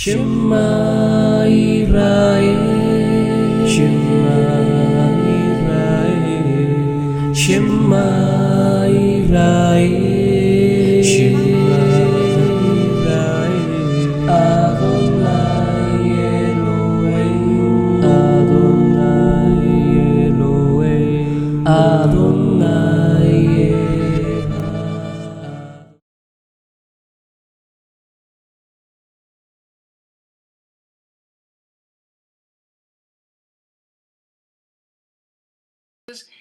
Shema Yisrael, Shema Yisrael, Shema Yisrael, Shema Yisrael, Adonai Elohim, Adonai Elohim, Adonai Echad.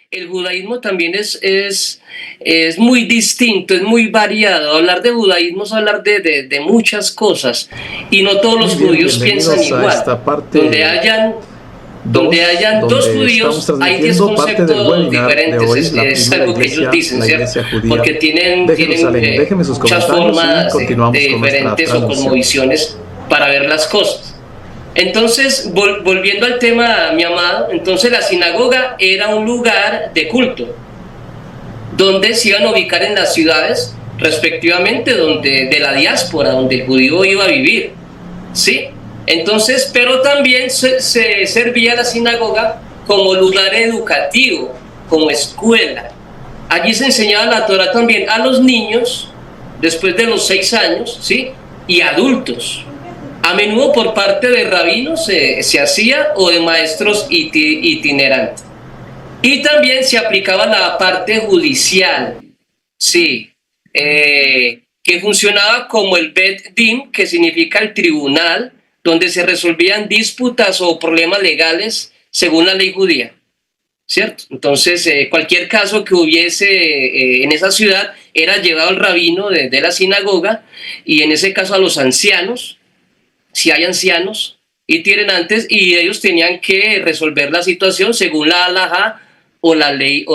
El judaísmo también es muy distinto, es muy variado. Hablar de judaísmo es hablar de muchas cosas y no todos los judíos piensan igual. Esta parte Donde hayan dos judíos, hay 10 conceptos diferentes. Es algo que ellos dicen, ¿cierto? Porque tienen muchas formas diferentes o cosmovisiones para ver las cosas. Entonces, volviendo al tema, mi amado, entonces la sinagoga era un lugar de culto, donde se iban a ubicar en las ciudades, respectivamente, de la diáspora, donde el judío iba a vivir, ¿sí? Entonces, pero también se servía la sinagoga como lugar educativo, como escuela. Allí se enseñaba la Torá también a los niños, después de los 6 años, ¿sí? Y adultos. A menudo por parte de rabinos se hacía o de maestros itinerantes. Y también se aplicaba la parte judicial, sí, que funcionaba como el Bet Din, que significa el tribunal, donde se resolvían disputas o problemas legales según la ley judía, ¿cierto? Entonces, cualquier caso que hubiese en esa ciudad era llevado al rabino de la sinagoga y en ese caso a los ancianos, si hay ancianos itinerantes, y ellos tenían que resolver la situación según la halajá o la ley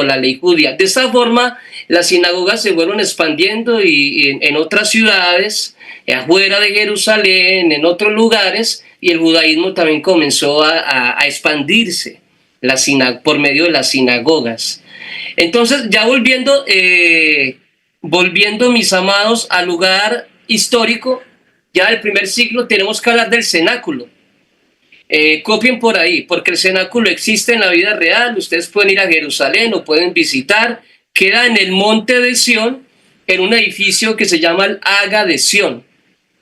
judía. De esta forma, las sinagogas se fueron expandiendo y en otras ciudades, afuera de Jerusalén, en otros lugares, y el judaísmo también comenzó a expandirse por medio de las sinagogas. Entonces, ya volviendo, mis amados, al lugar histórico, ya del primer siglo, tenemos que hablar del cenáculo. Copien por ahí, porque el cenáculo existe en la vida real. Ustedes pueden ir a Jerusalén o pueden visitar. Queda en el monte de Sión, en un edificio que se llama el Haga de Sión.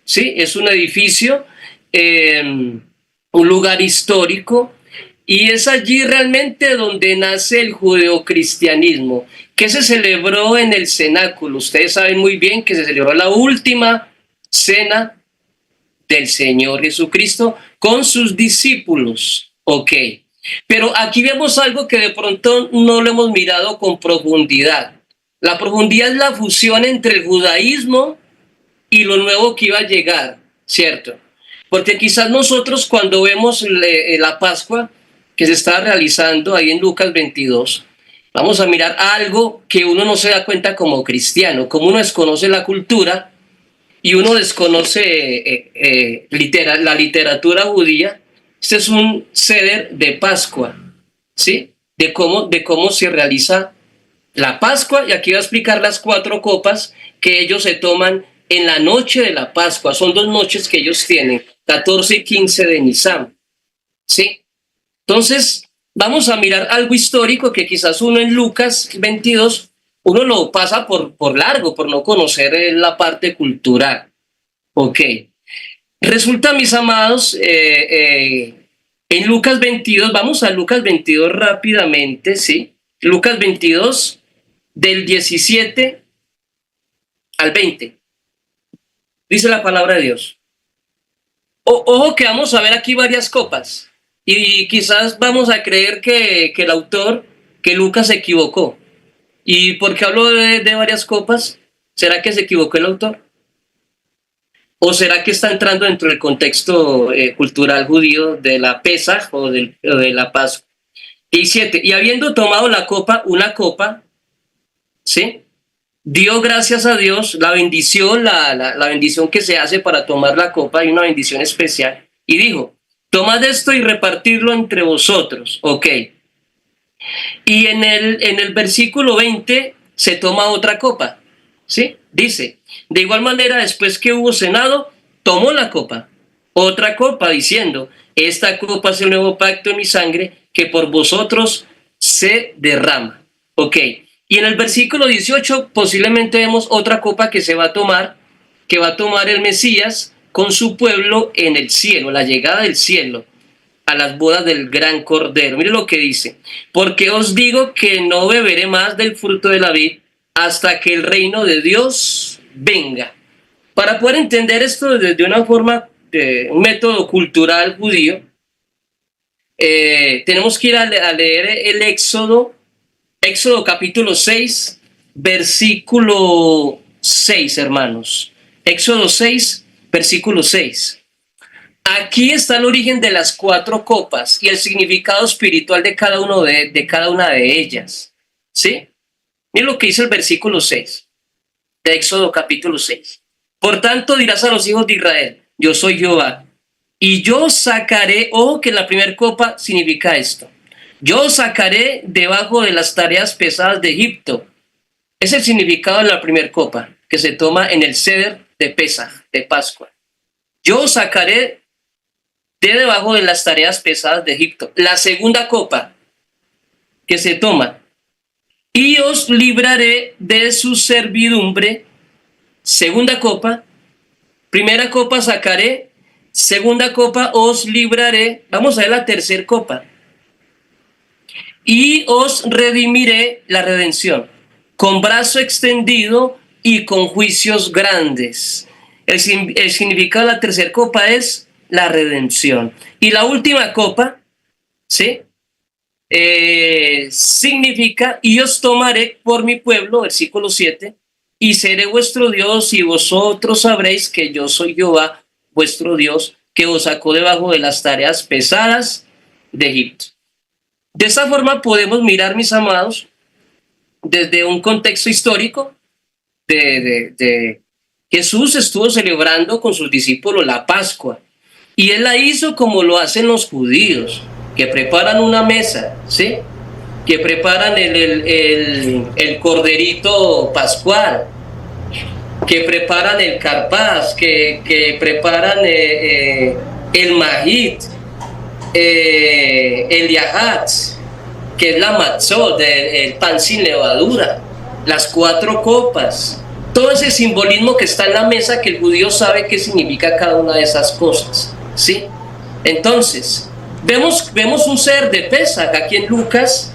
¿Sí? Es un edificio, un lugar histórico, y es allí realmente donde nace el judeocristianismo, que se celebró en el cenáculo. Ustedes saben muy bien que se celebró la última cena del Señor Jesucristo con sus discípulos. Ok, pero aquí vemos algo que de pronto no lo hemos mirado con profundidad. La profundidad es la fusión entre el judaísmo y lo nuevo que iba a llegar, ¿cierto? Porque quizás nosotros cuando vemos la Pascua que se está realizando ahí en Lucas 22, vamos a mirar algo que uno no se da cuenta como cristiano, como uno desconoce la cultura y uno desconoce la literatura judía. Este es un seder de Pascua, ¿sí? De cómo se realiza la Pascua, y aquí voy a explicar las 4 copas que ellos se toman en la noche de la Pascua. Son 2 noches que ellos tienen, 14 y 15 de Nisan, ¿sí? Entonces, vamos a mirar algo histórico que quizás uno en Lucas 22 uno lo pasa por largo, por no conocer la parte cultural. Ok. Resulta, mis amados, en Lucas 22, vamos a Lucas 22 rápidamente, ¿sí? Lucas 22, del 17 al 20. Dice la palabra de Dios. Ojo que vamos a ver aquí varias copas. Y quizás vamos a creer que el autor, que Lucas, se equivocó. ¿Y por qué hablo de varias copas? ¿Será que se equivocó el autor? ¿O será que está entrando dentro del contexto cultural judío de la Pesaj o de la Pascua? 17. Y habiendo tomado una copa, ¿sí? Dio gracias a Dios, la bendición, la bendición que se hace para tomar la copa, hay una bendición especial, y dijo: tomad esto y repartirlo entre vosotros. Ok. Y en el versículo 20 se toma otra copa, ¿sí? Dice: de igual manera, después que hubo cenado, tomó la copa, otra copa diciendo, esta copa es el nuevo pacto en mi sangre que por vosotros se derrama. Ok, y en el versículo 18 posiblemente vemos otra copa que se va a tomar, que va a tomar el Mesías con su pueblo en el cielo, la llegada del cielo, a las bodas del gran Cordero. Mire lo que dice, porque os digo que no beberé más del fruto de la vid hasta que el reino de Dios venga. Para poder entender esto desde una forma, un método cultural judío, tenemos que ir a leer el Éxodo capítulo 6, versículo 6, hermanos. Éxodo 6, versículo 6. Aquí está el origen de las 4 copas y el significado espiritual de cada una de ellas. ¿Sí? Miren lo que dice el versículo 6 de Éxodo capítulo 6. Por tanto dirás a los hijos de Israel, yo soy Jehová, y yo sacaré, ojo que la primera copa significa esto, yo sacaré debajo de las tareas pesadas de Egipto. Es el significado de la primera copa que se toma en el Seder de Pesaj, de Pascua. Yo sacaré de debajo de las tareas pesadas de Egipto. La segunda copa que se toma, y os libraré de su servidumbre. Segunda copa, primera copa sacaré, segunda copa os libraré. Vamos a ver la tercera copa. Y os redimiré, la redención, con brazo extendido y con juicios grandes. El significado de la tercera copa es la redención. Y la última copa, ¿sí? Significa, y os tomaré por mi pueblo, versículo 7, y seré vuestro Dios, y vosotros sabréis que yo soy Jehová, vuestro Dios, que os sacó debajo de las tareas pesadas de Egipto. De esta forma podemos mirar, mis amados, desde un contexto histórico de Jesús estuvo celebrando con sus discípulos la Pascua, y él la hizo como lo hacen los judíos, que preparan una mesa, ¿sí? Que preparan el corderito pascual, que preparan el carpaz, que preparan el majit, el yahat, que es la matzot, el pan sin levadura, las 4 copas, todo ese simbolismo que está en la mesa, que el judío sabe qué significa cada una de esas cosas, ¿sí? Entonces, vemos un Seder de Pesaj aquí en Lucas,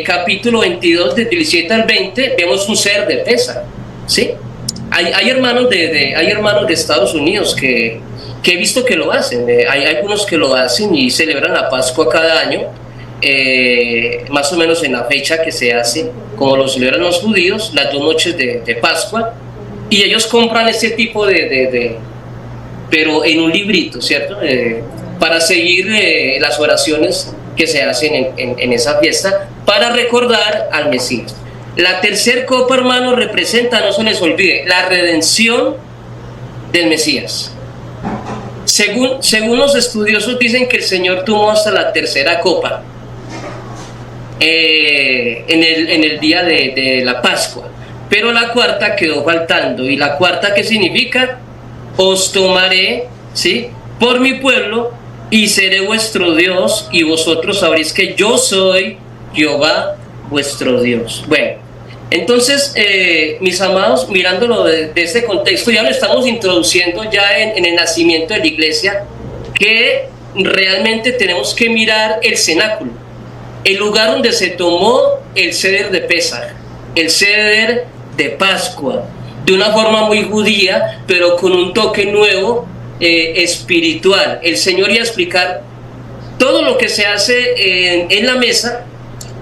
capítulo 22, del 17 al 20, vemos un Seder de Pesaj, ¿sí? Hay hermanos hay hermanos de Estados Unidos que he visto que lo hacen. Hay algunos que lo hacen y celebran la Pascua cada año, más o menos en la fecha que se hace, como lo celebran los judíos, las 2 noches de Pascua, y ellos compran este tipo pero en un librito, ¿cierto? Para seguir las oraciones que se hacen en esa fiesta, para recordar al Mesías. La tercera copa, hermano, representa, no se les olvide, la redención del Mesías. Según los estudiosos dicen que el Señor tomó hasta la tercera copa en el día de la Pascua, pero la cuarta quedó faltando. ¿Y la cuarta qué significa? Os tomaré, ¿sí?, por mi pueblo, y seré vuestro Dios, y vosotros sabréis que yo soy Jehová vuestro Dios. Bueno, entonces, mis amados, mirándolo de este contexto, ya lo estamos introduciendo ya en el nacimiento de la iglesia, que realmente tenemos que mirar el cenáculo, el lugar donde se tomó el Seder de Pesaj, el Seder de Pascua, de una forma muy judía, pero con un toque nuevo, espiritual. El Señor iba a explicar todo lo que se hace en la mesa,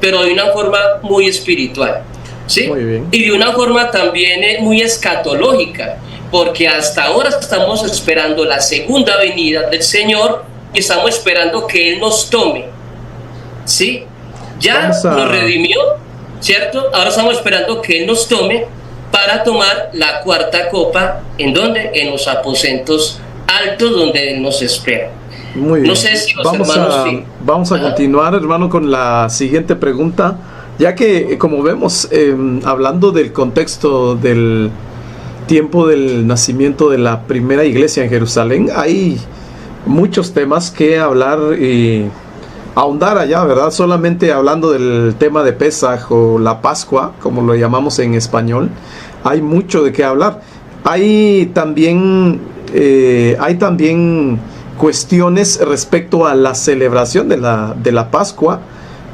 pero de una forma muy espiritual, ¿sí? Muy bien. Y de una forma también muy escatológica, porque hasta ahora estamos esperando la segunda venida del Señor y estamos esperando que Él nos tome, ¿sí? Ya nos redimió, ¿cierto? Ahora estamos esperando que Él nos tome para tomar la cuarta copa. ¿En dónde? En los aposentos altos, donde Él nos espera. Muy bien. No sé si los hermanos... Vamos a continuar, hermano, con la siguiente pregunta, ya que, como vemos, hablando del contexto del tiempo del nacimiento de la primera iglesia en Jerusalén, hay muchos temas que hablar y ahondar allá, ¿verdad? Solamente hablando del tema de Pesaj o la Pascua, como lo llamamos en español, hay mucho de qué hablar. Hay también cuestiones respecto a la celebración de la Pascua,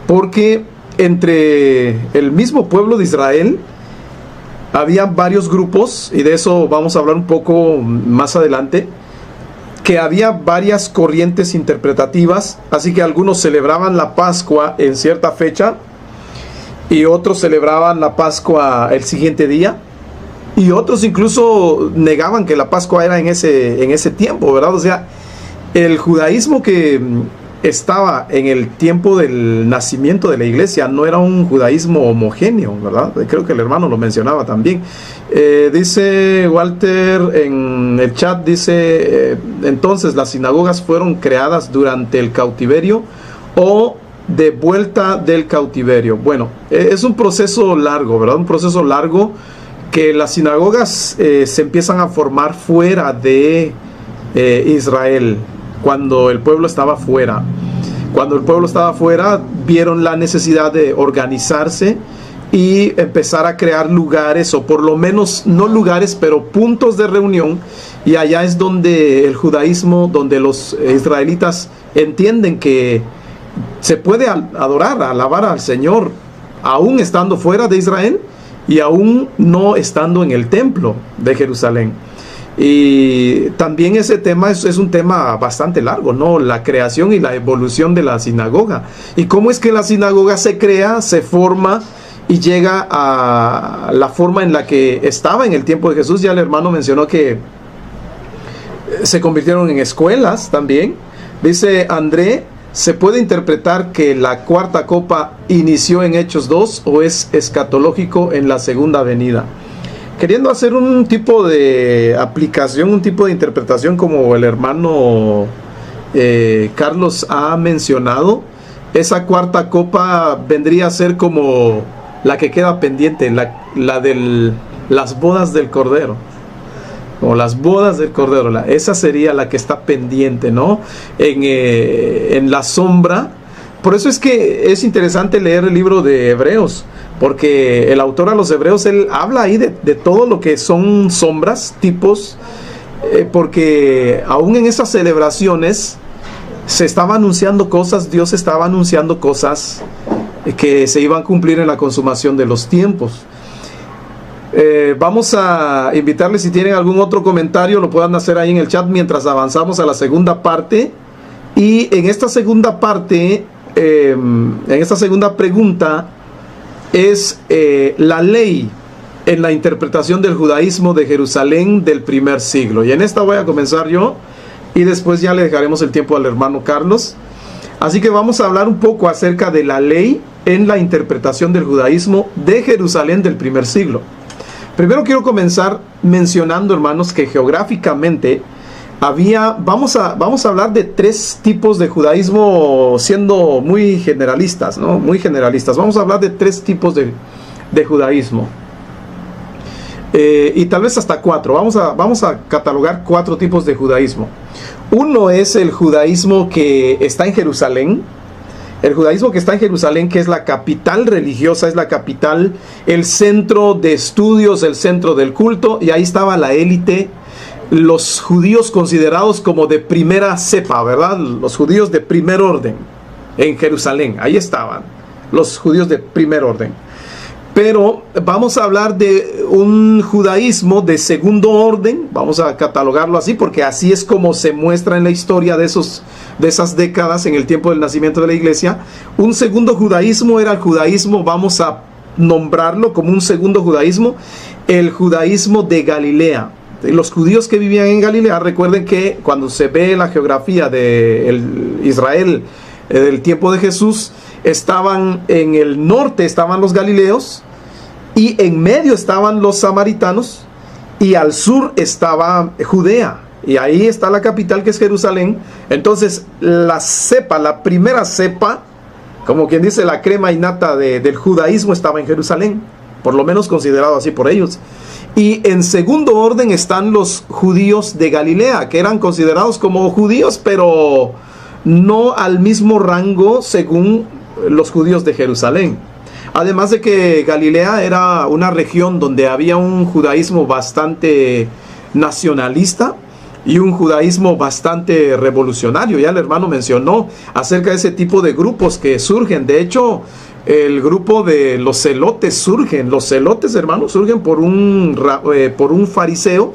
porque entre el mismo pueblo de Israel había varios grupos, y de eso vamos a hablar un poco más adelante, que había varias corrientes interpretativas, así que algunos celebraban la Pascua en cierta fecha y otros celebraban la Pascua el siguiente día, y otros incluso negaban que la Pascua era en ese tiempo, ¿verdad? O sea, el judaísmo que estaba en el tiempo del nacimiento de la iglesia no era un judaísmo homogéneo, ¿verdad? Creo que el hermano lo mencionaba también. Dice Walter en el chat, dice, entonces las sinagogas fueron creadas durante el cautiverio o de vuelta del cautiverio. Bueno, es un proceso largo, ¿verdad? Un proceso largo que las sinagogas se empiezan a formar fuera de Israel, cuando el pueblo estaba fuera. Cuando el pueblo estaba fuera, vieron la necesidad de organizarse y empezar a crear lugares, o por lo menos no lugares, pero puntos de reunión, y allá es donde el judaísmo, donde los israelitas entienden que se puede adorar, alabar al Señor, aún estando fuera de Israel y aún no estando en el templo de Jerusalén. Y también ese tema es un tema bastante largo, ¿no? La creación y la evolución de la sinagoga. Y cómo es que la sinagoga se crea, se forma y llega a la forma en la que estaba en el tiempo de Jesús. Ya el hermano mencionó que se convirtieron en escuelas también. Dice André, ¿se puede interpretar que la cuarta copa inició en Hechos 2 o es escatológico en la segunda venida? Queriendo hacer un tipo de aplicación, un tipo de interpretación como el hermano Carlos ha mencionado, esa cuarta copa vendría a ser como la que queda pendiente, la de las bodas del Cordero, o las bodas del Cordero, esa sería la que está pendiente, ¿no? En la sombra. Por eso es que es interesante leer el libro de Hebreos, porque el autor a los Hebreos, él habla ahí de todo lo que son sombras, tipos, porque aún en esas celebraciones se estaba anunciando cosas, Dios estaba anunciando cosas que se iban a cumplir en la consumación de los tiempos. Vamos a invitarles, si tienen algún otro comentario, lo puedan hacer ahí en el chat mientras avanzamos a la segunda parte. Y en esta segunda parte, en esta segunda pregunta, es la ley en la interpretación del judaísmo de Jerusalén del primer siglo. Y en esta voy a comenzar yo, y después ya le dejaremos el tiempo al hermano Carlos. Así que vamos a hablar un poco acerca de la ley en la interpretación del judaísmo de Jerusalén del primer siglo. Primero quiero comenzar mencionando, hermanos, que geográficamente vamos a hablar de tres tipos de judaísmo, siendo muy generalistas, ¿no? Muy generalistas. Vamos a hablar de tres tipos de judaísmo. Y tal vez hasta cuatro. Vamos a catalogar cuatro tipos de judaísmo. Uno es el judaísmo que está en Jerusalén. El judaísmo que está en Jerusalén, que es la capital religiosa, es la capital, el centro de estudios, el centro del culto, y ahí estaba la élite, los judíos considerados como de primera cepa, ¿verdad? Los judíos de primer orden en Jerusalén, ahí estaban los judíos de primer orden. Pero vamos a hablar de un judaísmo de segundo orden, vamos a catalogarlo así, porque así es como se muestra en la historia de esas décadas en el tiempo del nacimiento de la iglesia. Un segundo judaísmo era el judaísmo, vamos a nombrarlo como un segundo judaísmo, el judaísmo de Galilea. Los judíos que vivían en Galilea, recuerden que cuando se ve la geografía de Israel del tiempo de Jesús, estaban en el norte, estaban los galileos, y en medio estaban los samaritanos, y al sur estaba Judea, y ahí está la capital, que es Jerusalén. Entonces la primera cepa, como quien dice, la crema innata del judaísmo estaba en Jerusalén, por lo menos considerado así por ellos. Y en segundo orden están los judíos de Galilea, que eran considerados como judíos, pero no al mismo rango según los judíos de Jerusalén. Además de que Galilea era una región donde había un judaísmo bastante nacionalista y un judaísmo bastante revolucionario. Ya el hermano mencionó acerca de ese tipo de grupos que surgen. De hecho, el grupo de los celotes surgen. Los celotes, hermanos, surgen por un fariseo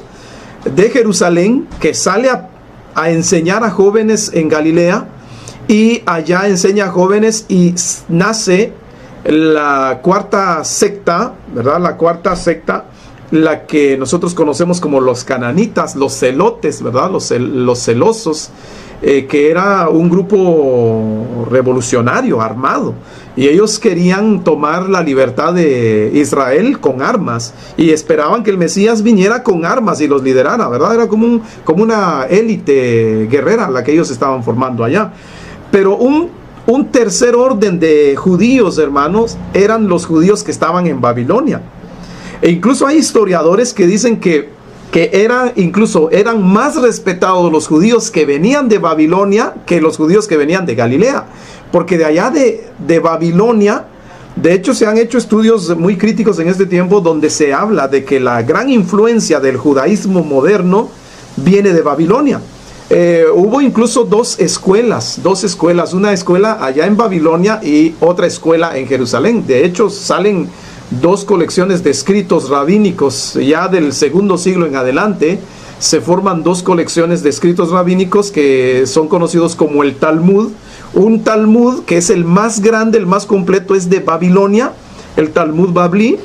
de Jerusalén que sale a enseñar a jóvenes en Galilea, y allá enseña a jóvenes y nace la cuarta secta, ¿verdad? La cuarta secta, la que nosotros conocemos como los cananitas, los celotes, ¿verdad? Los celosos, que era un grupo revolucionario, armado. Y ellos querían tomar la libertad de Israel con armas, y esperaban que el Mesías viniera con armas y los liderara, ¿verdad? Era como una élite guerrera la que ellos estaban formando allá. Pero un tercer orden de judíos, hermanos, eran los judíos que estaban en Babilonia. E incluso hay historiadores que dicen que eran más respetados los judíos que venían de Babilonia que los judíos que venían de Galilea. Porque de allá de Babilonia, de hecho se han hecho estudios muy críticos en este tiempo donde se habla de que la gran influencia del judaísmo moderno viene de Babilonia. Hubo incluso dos escuelas, una escuela allá en Babilonia y otra escuela en Jerusalén. De hecho, salen dos colecciones de escritos rabínicos ya del segundo siglo en adelante. Se forman dos colecciones de escritos rabínicos que son conocidos como el Talmud. Un Talmud que es el más grande, el más completo, es de Babilonia, el Talmud Babli,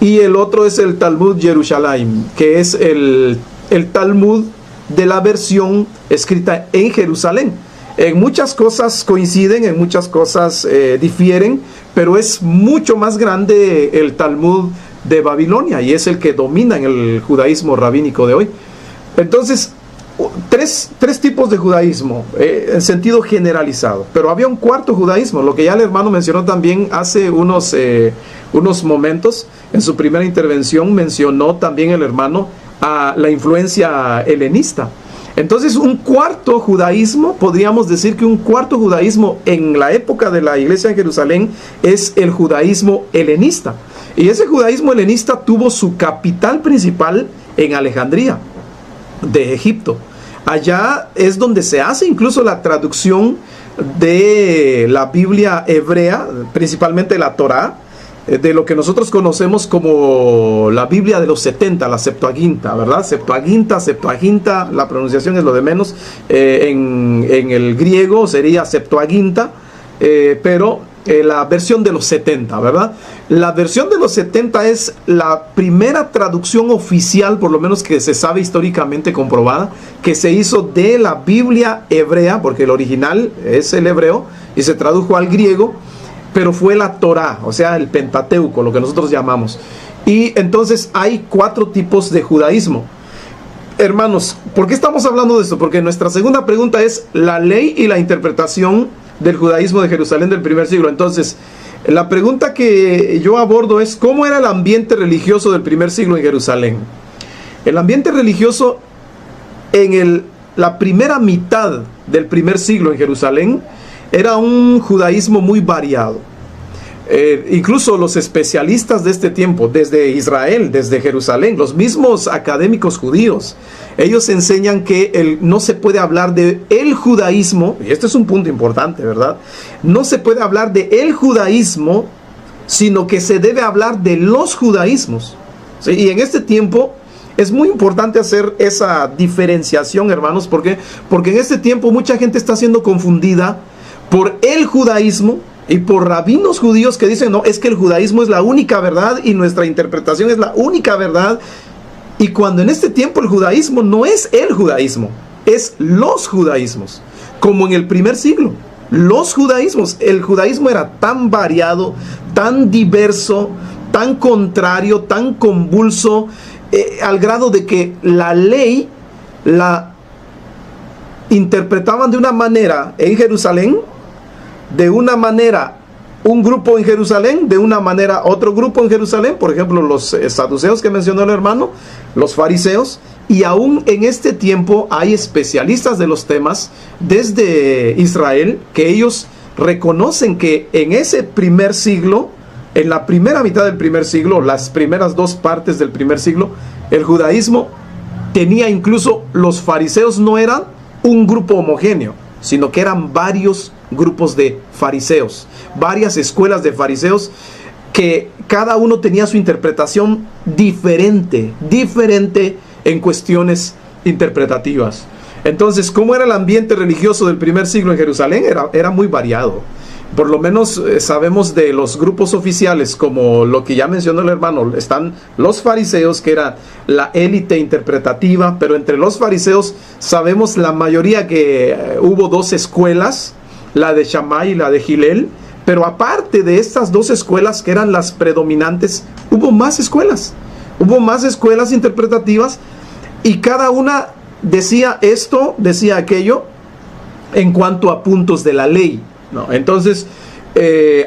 y el otro es el Talmud Jerusalén, que es el Talmud de la versión escrita en Jerusalén. En muchas cosas coinciden, en muchas cosas difieren, pero es mucho más grande el Talmud de Babilonia y es el que domina en el judaísmo rabínico de hoy. Entonces, tres tipos de judaísmo en sentido generalizado, pero había un cuarto judaísmo, lo que ya el hermano mencionó también hace unos momentos. En su primera intervención mencionó también el hermano a la influencia helenista. Entonces, un cuarto judaísmo, podríamos decir que un cuarto judaísmo en la época de la iglesia en Jerusalén es el judaísmo helenista. Y ese judaísmo helenista tuvo su capital principal en Alejandría, de Egipto. Allá es donde se hace incluso la traducción de la Biblia hebrea, principalmente la Torá, de lo que nosotros conocemos como la Biblia de los 70, la Septuaginta, ¿verdad? Septuaginta, la pronunciación es lo de menos. En el griego sería Septuaginta, pero la versión de los 70, ¿verdad? La versión de los 70 es la primera traducción oficial, por lo menos que se sabe históricamente comprobada, que se hizo de la Biblia hebrea, porque el original es el hebreo, y se tradujo al griego, pero fue la Torá, o sea, el Pentateuco, lo que nosotros llamamos. Y entonces hay 4 tipos de judaísmo. Hermanos, ¿por qué estamos hablando de esto? Porque nuestra segunda pregunta es la ley y la interpretación del judaísmo de Jerusalén del primer siglo. Entonces, la pregunta que yo abordo es: ¿cómo era el ambiente religioso del primer siglo en Jerusalén? El ambiente religioso en la primera mitad del primer siglo en Jerusalén era un judaísmo muy variado. Incluso los especialistas de este tiempo, desde Israel, desde Jerusalén, los mismos académicos judíos, ellos enseñan que no se puede hablar de el judaísmo, y este es un punto importante, ¿verdad? No se puede hablar de el judaísmo, sino que se debe hablar de los judaísmos. ¿Sí? Y en este tiempo es muy importante hacer esa diferenciación, hermanos, porque en este tiempo mucha gente está siendo confundida por el judaísmo y por rabinos judíos que dicen: no, es que el judaísmo es la única verdad y nuestra interpretación es la única verdad. Y cuando en este tiempo el judaísmo no es el judaísmo, es los judaísmos, como en el primer siglo. Los judaísmos, el judaísmo era tan variado, tan diverso, tan contrario, tan convulso, al grado de que la ley la interpretaban de una manera en Jerusalén, de una manera un grupo en Jerusalén, de una manera otro grupo en Jerusalén, por ejemplo los saduceos que mencionó el hermano, los fariseos, y aún en este tiempo hay especialistas de los temas desde Israel que ellos reconocen que en ese primer siglo, en la primera mitad del primer siglo, las primeras dos partes del primer siglo, el judaísmo tenía incluso, los fariseos no eran un grupo homogéneo, sino que eran varios grupos de fariseos, varias escuelas de fariseos que cada uno tenía su interpretación diferente en cuestiones interpretativas. Entonces, ¿cómo era el ambiente religioso del primer siglo en Jerusalén? Era muy variado. Por lo menos sabemos de los grupos oficiales, como lo que ya mencionó el hermano, están los fariseos, que era la élite interpretativa, pero entre los fariseos sabemos la mayoría que hubo dos escuelas, la de Shammai y la de Hillel, pero aparte de estas dos escuelas que eran las predominantes, hubo más escuelas interpretativas, y cada una decía esto, decía aquello, en cuanto a puntos de la ley, ¿no? Entonces,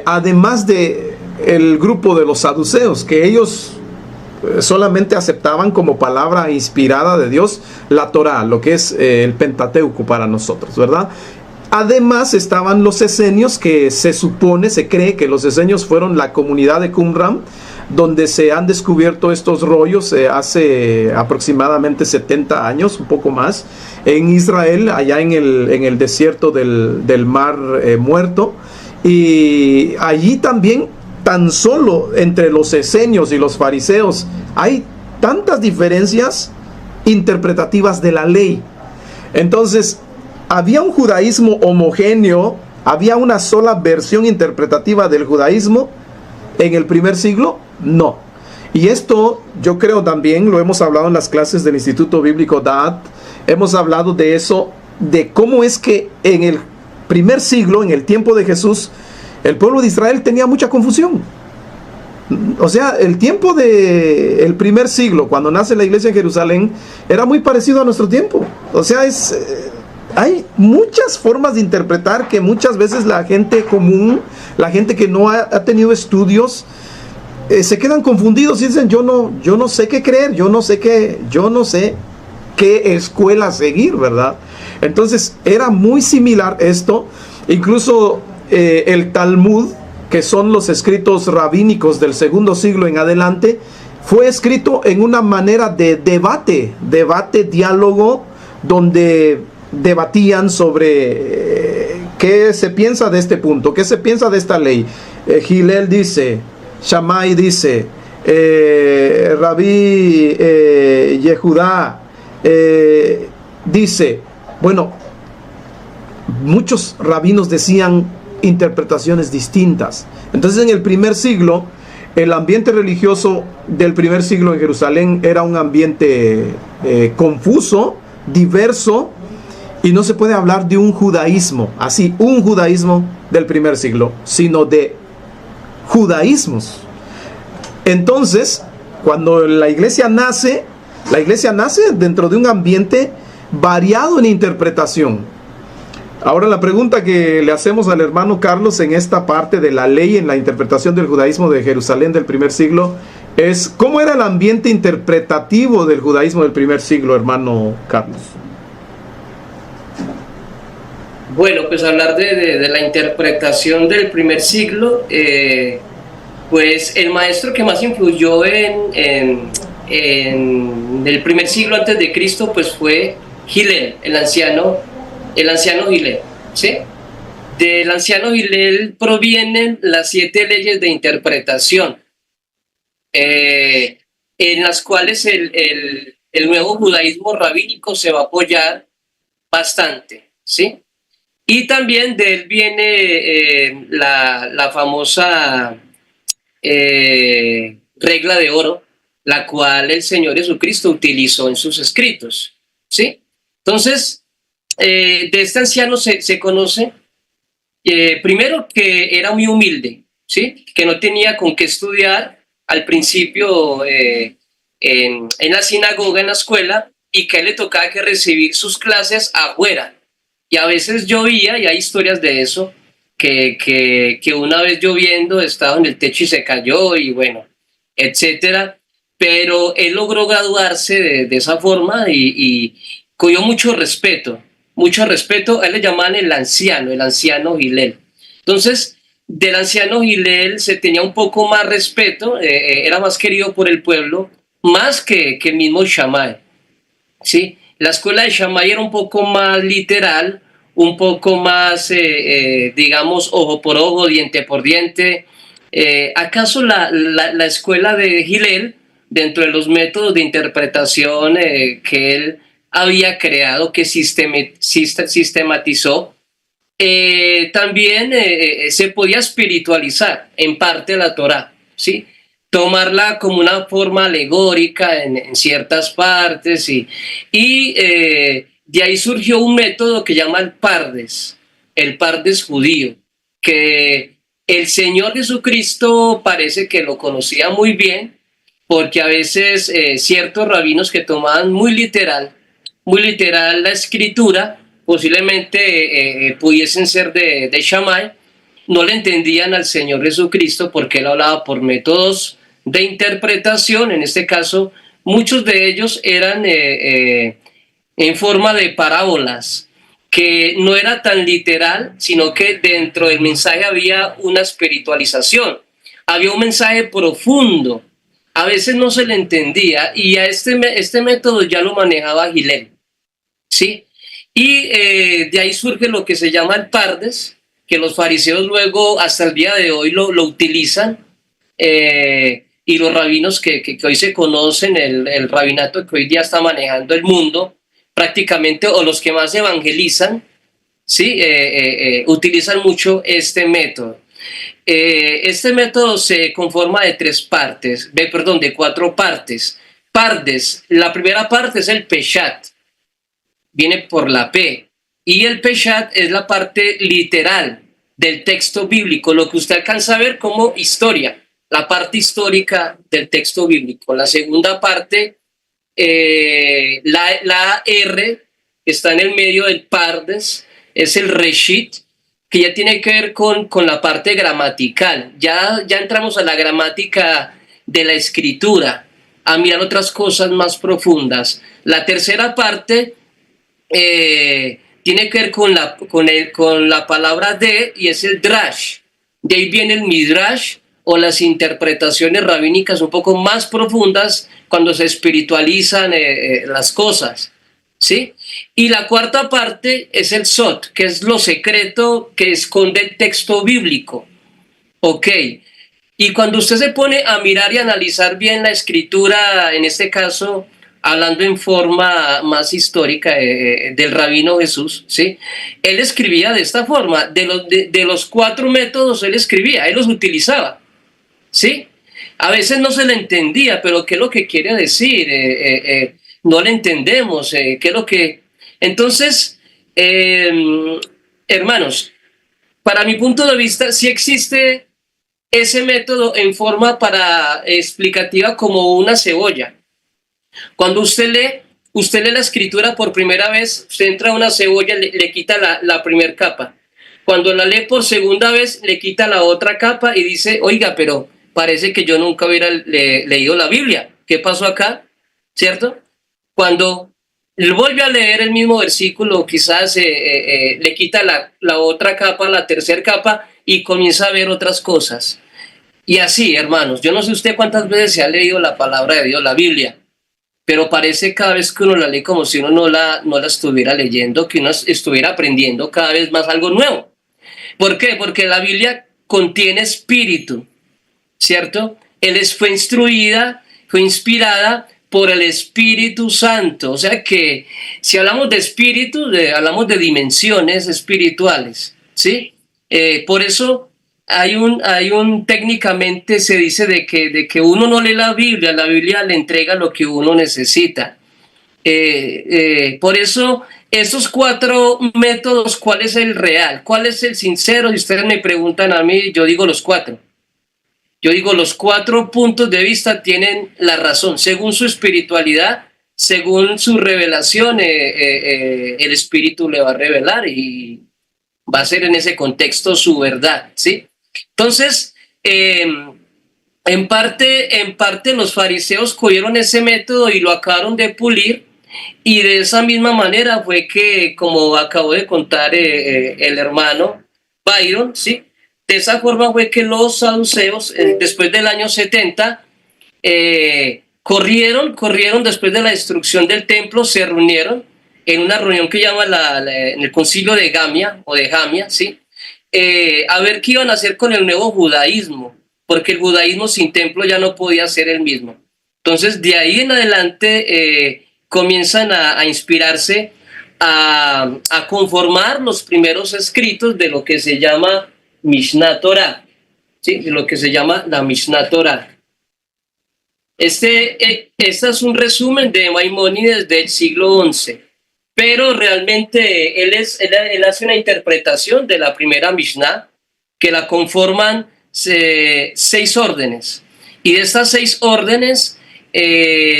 además de el grupo de los saduceos, que ellos solamente aceptaban como palabra inspirada de Dios la Torá, lo que es el Pentateuco para nosotros, ¿verdad? Además estaban los esenios, que se cree que los esenios fueron la comunidad de Qumran, donde se han descubierto estos rollos hace aproximadamente 70 años, un poco más, en Israel, allá en el desierto del Mar Muerto. Y allí también, tan solo entre los esenios y los fariseos, hay tantas diferencias interpretativas de la ley. Entonces, ¿había un judaísmo homogéneo? ¿Había una sola versión interpretativa del judaísmo en el primer siglo? No. Y esto yo creo también lo hemos hablado en las clases del Instituto Bíblico Da'at. Hemos hablado de eso, de cómo es que en el primer siglo, en el tiempo de Jesús, el pueblo de Israel tenía mucha confusión. O sea, el tiempo del primer siglo, cuando nace la iglesia en Jerusalén, era muy parecido a nuestro tiempo. O sea, hay muchas formas de interpretar que muchas veces la gente común, la gente que no ha tenido estudios, se quedan confundidos y dicen, yo no sé qué creer, yo no sé qué escuela seguir, ¿verdad? Entonces era muy similar esto. Incluso el Talmud, que son los escritos rabínicos del segundo siglo en adelante, fue escrito en una manera de debate, diálogo, donde debatían sobre qué se piensa de este punto, qué se piensa de esta ley. Hillel dice, Shammai dice, Rabí Yehudá dice. Bueno, muchos rabinos decían interpretaciones distintas. Entonces, en el primer siglo, el ambiente religioso del primer siglo en Jerusalén era un ambiente confuso, diverso, y no se puede hablar de un judaísmo, así, un judaísmo del primer siglo, sino de judaísmos. Entonces, cuando la iglesia nace dentro de un ambiente variado en interpretación. Ahora, la pregunta que le hacemos al hermano Carlos en esta parte de la ley, en la interpretación del judaísmo de Jerusalén del primer siglo, es ¿cómo era el ambiente interpretativo del judaísmo del primer siglo, hermano Carlos? Bueno, pues hablar de la interpretación del primer siglo, pues el maestro que más influyó en el primer siglo antes de Cristo, pues fue Hillel, el anciano Hillel, ¿sí? Del anciano Hillel provienen las 7 leyes de interpretación, en las cuales el nuevo judaísmo rabínico se va a apoyar bastante, ¿sí? Y también de él viene la famosa regla de oro, la cual el Señor Jesucristo utilizó en sus escritos, ¿sí? Entonces, de este anciano se conoce, primero, que era muy humilde, ¿sí? Que no tenía con qué estudiar al principio en la sinagoga, en la escuela, y que a él le tocaba que recibir sus clases afuera. Y a veces llovía, y hay historias de eso, que una vez lloviendo estaba en el techo y se cayó y bueno, etcétera. Pero él logró graduarse de esa forma y cogió mucho respeto. A él le llamaban el anciano Gilel. Entonces, del anciano Gilel se tenía un poco más respeto, era más querido por el pueblo, más que el mismo Shammai, ¿sí? La escuela de Shammai era un poco más literal, un poco más, digamos, ojo por ojo, diente por diente. ¿Acaso la escuela de Hillel, dentro de los métodos de interpretación que él había creado, que sistematizó, también se podía espiritualizar en parte la Torá, ¿sí? Tomarla como una forma alegórica en ciertas partes y de ahí surgió un método que llama el Pardes judío, que el Señor Jesucristo parece que lo conocía muy bien, porque a veces ciertos rabinos que tomaban muy literal la escritura, posiblemente pudiesen ser de Shammai, no le entendían al Señor Jesucristo porque él hablaba por métodos de interpretación. En este caso, muchos de ellos eran en forma de parábolas, que no era tan literal, sino que dentro del mensaje había una espiritualización, había un mensaje profundo. A veces no se le entendía y a este método ya lo manejaba Gilel, ¿sí? Y de ahí surge lo que se llama el Pardes, que los fariseos luego hasta el día de hoy lo utilizan, y los rabinos que hoy se conocen, el rabinato que hoy día está manejando el mundo, prácticamente, o los que más evangelizan, ¿sí? Utilizan mucho este método. Este método se conforma de de 4 partes. Pardes, la primera parte es el Peshat, viene por la P, y el Peshat es la parte literal del texto bíblico, lo que usted alcanza a ver como historia, la parte histórica del texto bíblico. La segunda parte, la R, que está en el medio del Pardes, es el Reshit, que ya tiene que ver con la parte gramatical. Ya entramos a la gramática de la escritura, a mirar otras cosas más profundas. La tercera parte tiene que ver con la palabra de, y es el drash. De ahí viene el midrash o las interpretaciones rabínicas un poco más profundas cuando se espiritualizan las cosas, ¿sí? Y la cuarta parte es el sot, que es lo secreto que esconde el texto bíblico. Ok. Y cuando usted se pone a mirar y analizar bien la escritura, en este caso, hablando en forma más histórica del rabino Jesús, ¿sí? Él escribía de esta forma, de los 4 métodos él escribía, él los utilizaba, ¿sí? A veces no se le entendía, pero ¿qué es lo que quiere decir? No le entendemos, ¿qué es lo que...? Entonces, hermanos, para mi punto de vista, sí existe ese método en forma explicativa como una cebolla. Cuando usted lee la escritura por primera vez, usted entra a una cebolla, le quita la primera capa. Cuando la lee por segunda vez, le quita la otra capa y dice, oiga, pero parece que yo nunca hubiera leído la Biblia. ¿Qué pasó acá? ¿Cierto? Cuando vuelve a leer el mismo versículo, quizás le quita la otra capa, la tercera capa, y comienza a ver otras cosas. Y así, hermanos, yo no sé usted cuántas veces se ha leído la palabra de Dios, la Biblia, pero parece cada vez que uno la lee como si uno no la estuviera leyendo, que uno estuviera aprendiendo cada vez más algo nuevo. ¿Por qué? Porque la Biblia contiene espíritu, ¿cierto? Fue inspirada por el Espíritu Santo. O sea que si hablamos de espíritu, hablamos de dimensiones espirituales, ¿sí? Por eso técnicamente se dice de que uno no lee la Biblia le entrega lo que uno necesita. Por eso, esos 4 métodos, ¿cuál es el real? ¿Cuál es el sincero? Si ustedes me preguntan a mí, yo digo los 4. Yo digo, los 4 puntos de vista tienen la razón, según su espiritualidad, según su revelación, el Espíritu le va a revelar y va a ser en ese contexto su verdad, ¿sí? Entonces, en parte los fariseos cogieron ese método y lo acabaron de pulir, y de esa misma manera fue que, como acabó de contar el hermano Byron, ¿sí? De esa forma fue que los saduceos, después del año 70, corrieron después de la destrucción del templo, se reunieron en una reunión que llama en el concilio de Gamia, o de Jamia, ¿sí? A ver qué iban a hacer con el nuevo judaísmo, porque el judaísmo sin templo ya no podía ser el mismo. Entonces, de ahí en adelante comienzan a inspirarse, a conformar los primeros escritos de lo que se llama Mishnah Torah, ¿sí? De lo que se llama la Mishnah Torah. Este es un resumen de Maimónides del siglo XI, pero realmente él hace una interpretación de la primera Mishnah, que la conforman 6 órdenes, y de estas 6 órdenes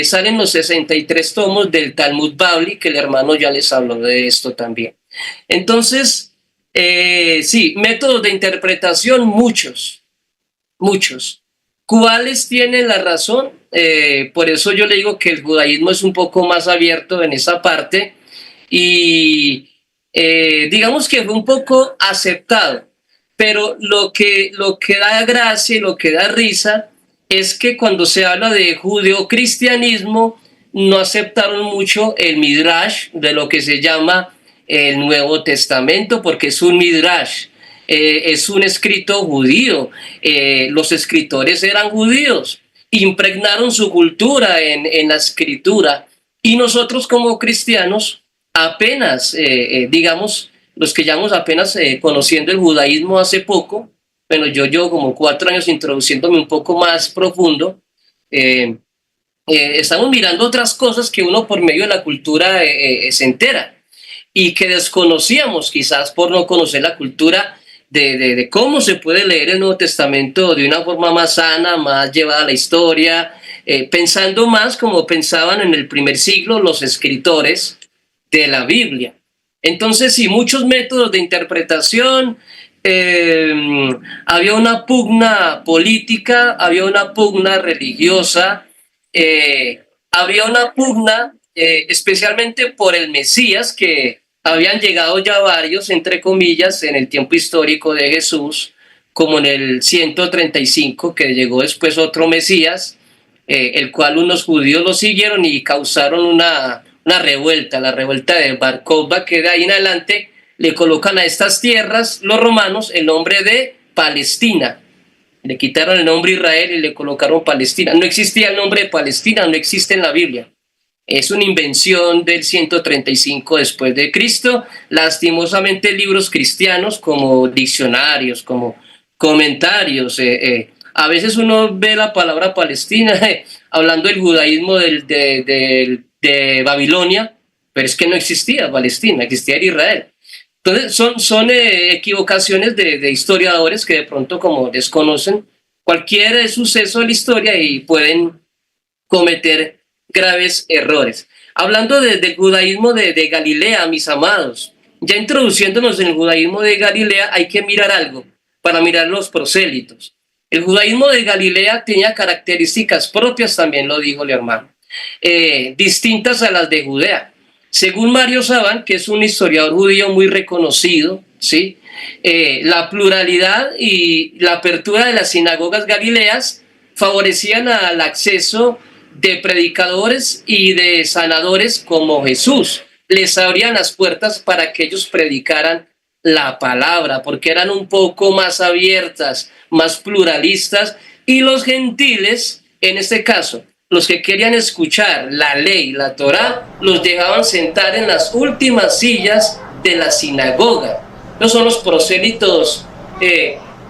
salen los 63 tomos del Talmud Babli, que el hermano ya les habló de esto también. Entonces, sí, métodos de interpretación, muchos. ¿Cuáles tienen la razón? Por eso yo le digo que el judaísmo es un poco más abierto en esa parte, y digamos que fue un poco aceptado, pero lo que da gracia y lo que da risa es que cuando se habla de judeocristianismo no aceptaron mucho el Midrash de lo que se llama el Nuevo Testamento, porque es un Midrash, es un escrito judío, los escritores eran judíos, impregnaron su cultura en la escritura, y nosotros como cristianos apenas, digamos, los que llevamos apenas conociendo el judaísmo hace poco, bueno, yo como 4 años introduciéndome un poco más profundo, estamos mirando otras cosas que uno por medio de la cultura se entera, y que desconocíamos quizás por no conocer la cultura de cómo se puede leer el Nuevo Testamento de una forma más sana, más llevada a la historia, pensando más como pensaban en el primer siglo los escritores de la Biblia. Entonces, sí, muchos métodos de interpretación. Había una pugna política, había una pugna religiosa, había una pugna especialmente por el Mesías, que habían llegado ya varios, entre comillas, en el tiempo histórico de Jesús, como en el 135, que llegó después otro Mesías, el cual unos judíos lo siguieron y causaron una revuelta, la revuelta de Bar Kokhba, que de ahí en adelante le colocan a estas tierras, los romanos, el nombre de Palestina. Le quitaron el nombre Israel y le colocaron Palestina. No existía el nombre de Palestina, no existe en la Biblia. Es una invención del 135 después de Cristo. Lastimosamente, libros cristianos como diccionarios, como comentarios, a veces uno ve la palabra Palestina hablando del judaísmo de Babilonia, pero es que no existía Palestina, existía Israel. Entonces son equivocaciones de historiadores que de pronto, como desconocen cualquier suceso de la historia, y pueden cometer graves errores. Hablando del judaísmo de Galilea, mis amados, ya introduciéndonos en el judaísmo de Galilea, hay que mirar algo para mirar los prosélitos. El judaísmo de Galilea tenía características propias, también lo dijo el hermano, distintas a las de Judea. Según Mario Saban, que es un historiador judío muy reconocido, ¿sí? La pluralidad y la apertura de las sinagogas galileas favorecían al acceso de predicadores y de sanadores como Jesús. Les abrían las puertas para que ellos predicaran la palabra, porque eran un poco más abiertas, más pluralistas, y los gentiles, en este caso, los que querían escuchar la ley, la Torá, los dejaban sentar en las últimas sillas de la sinagoga. No son los prosélitos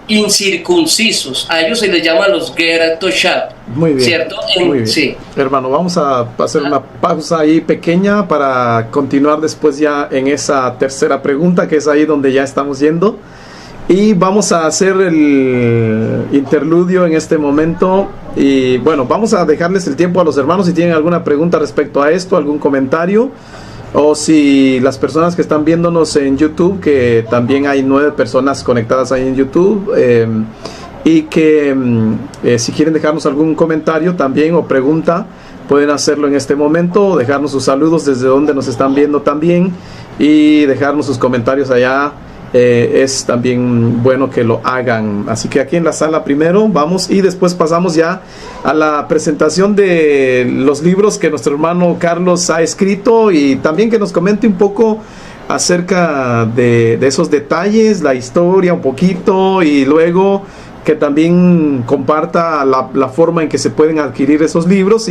incircuncisos, a ellos se les llama los Ger Toshab. Muy bien, ¿cierto? muy bien. Sí. Hermano, vamos a hacer una pausa ahí pequeña para continuar después ya en esa tercera pregunta, que es ahí donde ya estamos yendo. Y vamos a hacer el interludio en este momento. Y bueno, vamos a dejarles el tiempo a los hermanos si tienen alguna pregunta respecto a esto, algún comentario. O si las personas que están viéndonos en YouTube, que también hay 9 personas conectadas ahí en YouTube, y que si quieren dejarnos algún comentario también o pregunta, pueden hacerlo en este momento, o dejarnos sus saludos desde donde nos están viendo también, y dejarnos sus comentarios allá. Es también bueno que lo hagan. Así que aquí en la sala primero vamos, y después pasamos ya a la presentación de los libros que nuestro hermano Carlos ha escrito, y también que nos comente un poco acerca de esos detalles, la historia un poquito, y luego que también comparta la forma en que se pueden adquirir esos libros.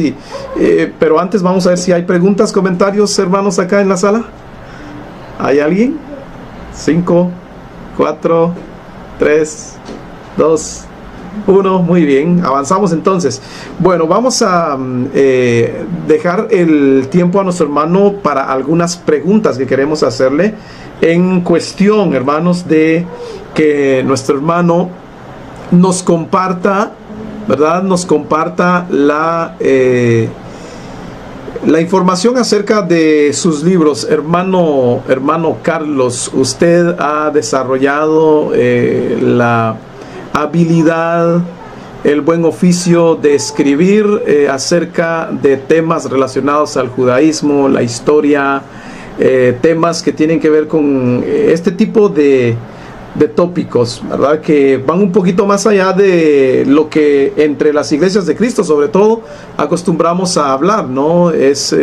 Pero antes vamos a ver si hay preguntas, comentarios, hermanos, acá en la sala. ¿Hay alguien? 5, 4, 3, 2, 1. Muy bien, avanzamos entonces. Bueno, vamos a dejar el tiempo a nuestro hermano para algunas preguntas que queremos hacerle en cuestión, hermanos, de que nuestro hermano nos comparta, ¿verdad? Nos comparta la información acerca de sus libros. Hermano Carlos, usted ha desarrollado la habilidad, el buen oficio de escribir acerca de temas relacionados al judaísmo, la historia, temas que tienen que ver con este tipo de tópicos, ¿verdad? Que van un poquito más allá de lo que entre las iglesias de Cristo, sobre todo, acostumbramos a hablar, ¿no? Es